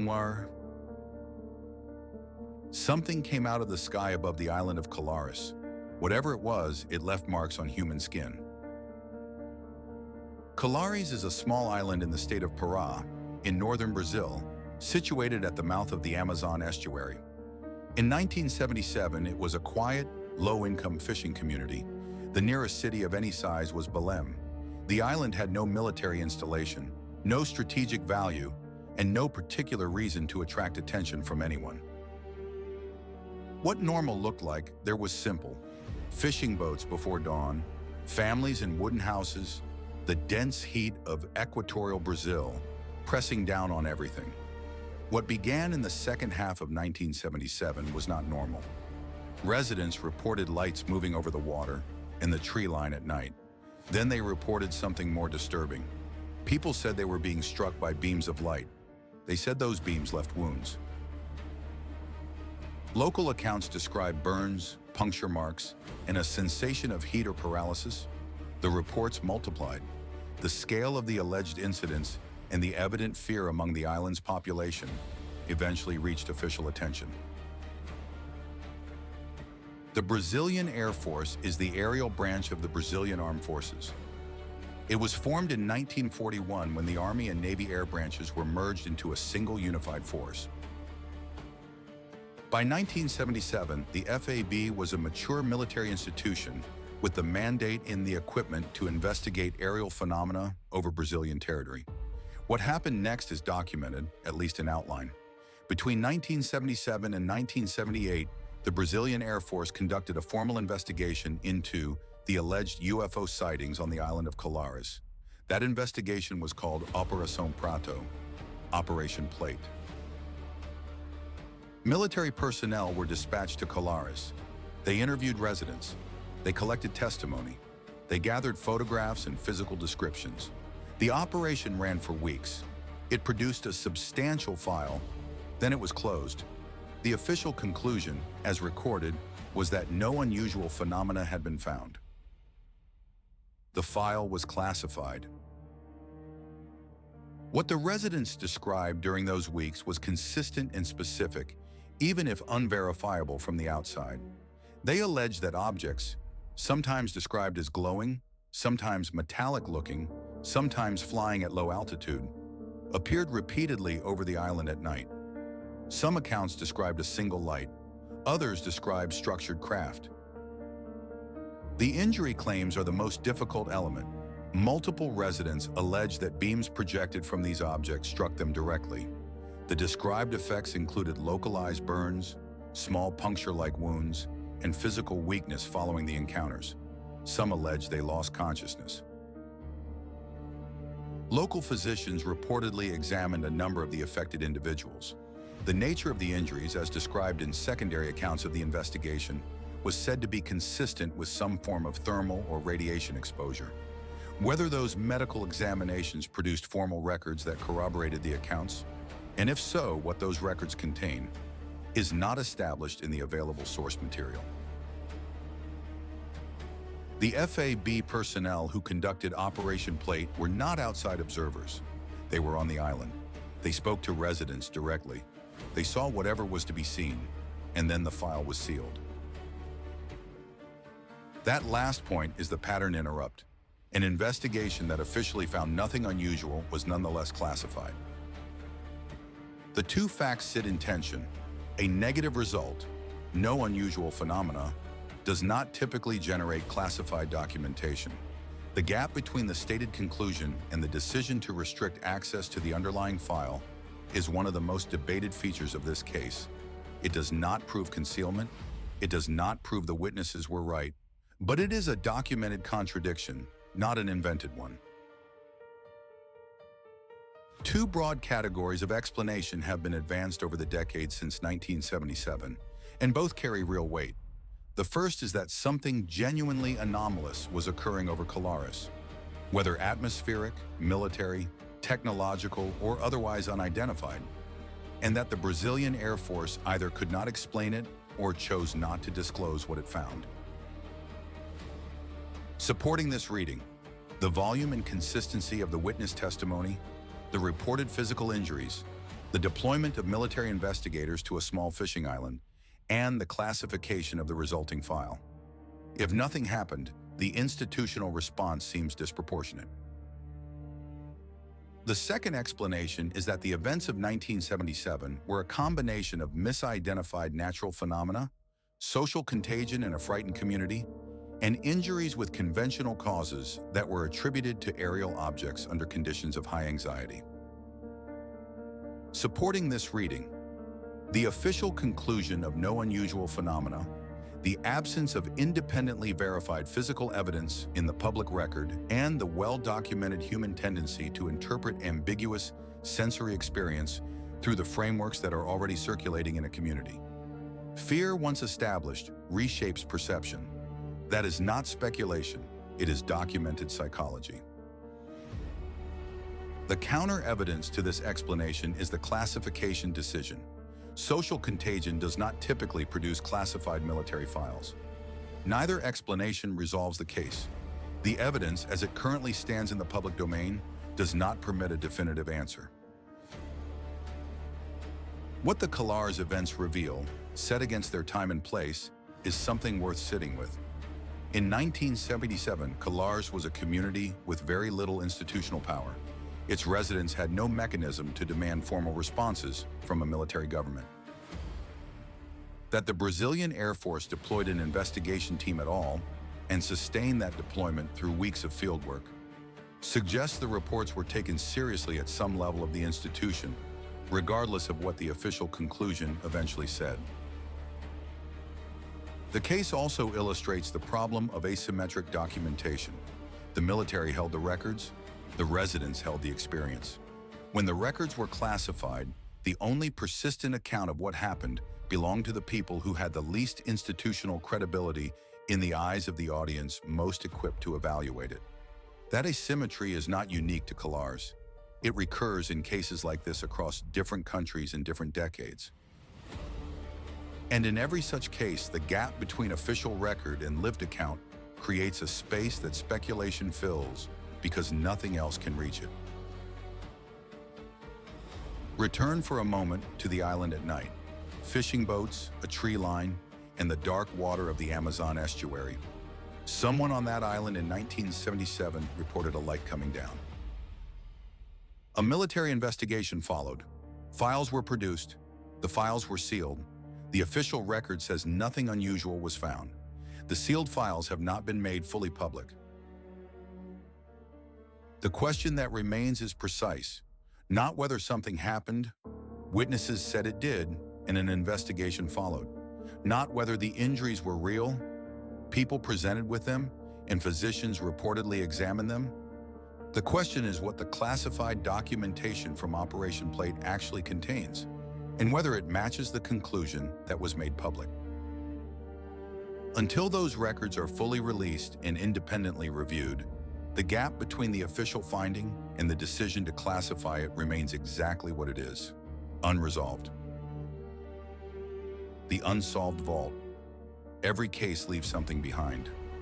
Noir. Something came out of the sky above the island of Colares. Whatever it was, it left marks on human skin. Colares is a small island in the state of Pará, in northern Brazil, situated at the mouth of the Amazon estuary. In 1977, it was a quiet, low-income fishing community. The nearest city of any size was Belém. The island had no military installation, no strategic value, and no particular reason to attract attention from anyone. What normal looked like there was simple. Fishing boats before dawn, families in wooden houses, the dense heat of equatorial Brazil pressing down on everything. What began in the second half of 1977 was not normal. Residents reported lights moving over the water and the tree line at night. Then they reported something more disturbing. People said they were being struck by beams of light. They said those beams left wounds. Local accounts describe burns, puncture marks, and a sensation of heat or paralysis. The reports multiplied. The scale of the alleged incidents and the evident fear among the island's population eventually reached official attention. The Brazilian Air Force is the aerial branch of the Brazilian Armed Forces. It was formed in 1941 when the Army and Navy air branches were merged into a single unified force. By 1977, the FAB was a mature military institution with the mandate and the equipment to investigate aerial phenomena over Brazilian territory. What happened next is documented, at least in outline. Between 1977 and 1978, the Brazilian Air Force conducted a formal investigation into the alleged UFO sightings on the island of Colares. That investigation was called Operação Prato, Operation Plate. Military personnel were dispatched to Colares. They interviewed residents. They collected testimony. They gathered photographs and physical descriptions. The operation ran for weeks. It produced a substantial file, then it was closed. The official conclusion, as recorded, was that no unusual phenomena had been found. The file was classified. What the residents described during those weeks was consistent and specific, even if unverifiable from the outside. They alleged that objects, sometimes described as glowing, sometimes metallic-looking, sometimes flying at low altitude, appeared repeatedly over the island at night. Some accounts described a single light. Others described structured craft. The injury claims are the most difficult element. Multiple residents allege that beams projected from these objects struck them directly. The described effects included localized burns, small puncture-like wounds, and physical weakness following the encounters. Some allege they lost consciousness. Local physicians reportedly examined a number of the affected individuals. The nature of the injuries, as described in secondary accounts of the investigation, was said to be consistent with some form of thermal or radiation exposure. Whether those medical examinations produced formal records that corroborated the accounts, and if so, what those records contain, is not established in the available source material. The FAB personnel who conducted Operation Plate were not outside observers. They were on the island. They spoke to residents directly. They saw whatever was to be seen, and then the file was sealed. That last point is the pattern interrupt. An investigation that officially found nothing unusual was nonetheless classified. The two facts sit in tension. A negative result, no unusual phenomena, does not typically generate classified documentation. The gap between the stated conclusion and the decision to restrict access to the underlying file is one of the most debated features of this case. It does not prove concealment. It does not prove the witnesses were right, but it is a documented contradiction, not an invented one. Two broad categories of explanation have been advanced over the decades since 1977, and both carry real weight. The first is that something genuinely anomalous was occurring over Colares, whether atmospheric, military, technological, or otherwise unidentified, and that the Brazilian Air Force either could not explain it or chose not to disclose what it found. Supporting this reading, the volume and consistency of the witness testimony, the reported physical injuries, the deployment of military investigators to a small fishing island, and the classification of the resulting file. If nothing happened, the institutional response seems disproportionate. The second explanation is that the events of 1977 were a combination of misidentified natural phenomena, social contagion in a frightened community, and injuries with conventional causes that were attributed to aerial objects under conditions of high anxiety. Supporting this reading, the official conclusion of no unusual phenomena, the absence of independently verified physical evidence in the public record, and the well-documented human tendency to interpret ambiguous sensory experience through the frameworks that are already circulating in a community. Fear, once established, reshapes perception. That is not speculation, it is documented psychology. The counter-evidence to this explanation is the classification decision. Social contagion does not typically produce classified military files. Neither explanation resolves the case. The evidence, as it currently stands in the public domain, does not permit a definitive answer. What the Colares events reveal, set against their time and place, is something worth sitting with. In 1977, Colares was a community with very little institutional power. Its residents had no mechanism to demand formal responses from a military government. That the Brazilian Air Force deployed an investigation team at all and sustained that deployment through weeks of fieldwork suggests the reports were taken seriously at some level of the institution, regardless of what the official conclusion eventually said. The case also illustrates the problem of asymmetric documentation. The military held the records, the residents held the experience. When the records were classified, the only persistent account of what happened belonged to the people who had the least institutional credibility in the eyes of the audience most equipped to evaluate it. That asymmetry is not unique to Colares. It recurs in cases like this across different countries in different decades. And in every such case, the gap between official record and lived account creates a space that speculation fills because nothing else can reach it. Return for a moment to the island at night. Fishing boats, a tree line, and the dark water of the Amazon estuary. Someone on that island in 1977 reported a light coming down. A military investigation followed. Files were produced. The files were sealed. The official record says nothing unusual was found. The sealed files have not been made fully public. The question that remains is precise, not whether something happened, witnesses said it did, and an investigation followed. Not whether the injuries were real, people presented with them, and physicians reportedly examined them. The question is what the classified documentation from Operation Prato actually contains, and whether it matches the conclusion that was made public. Until those records are fully released and independently reviewed, the gap between the official finding and the decision to classify it remains exactly what it is: unresolved. The unsolved vault. Every case leaves something behind.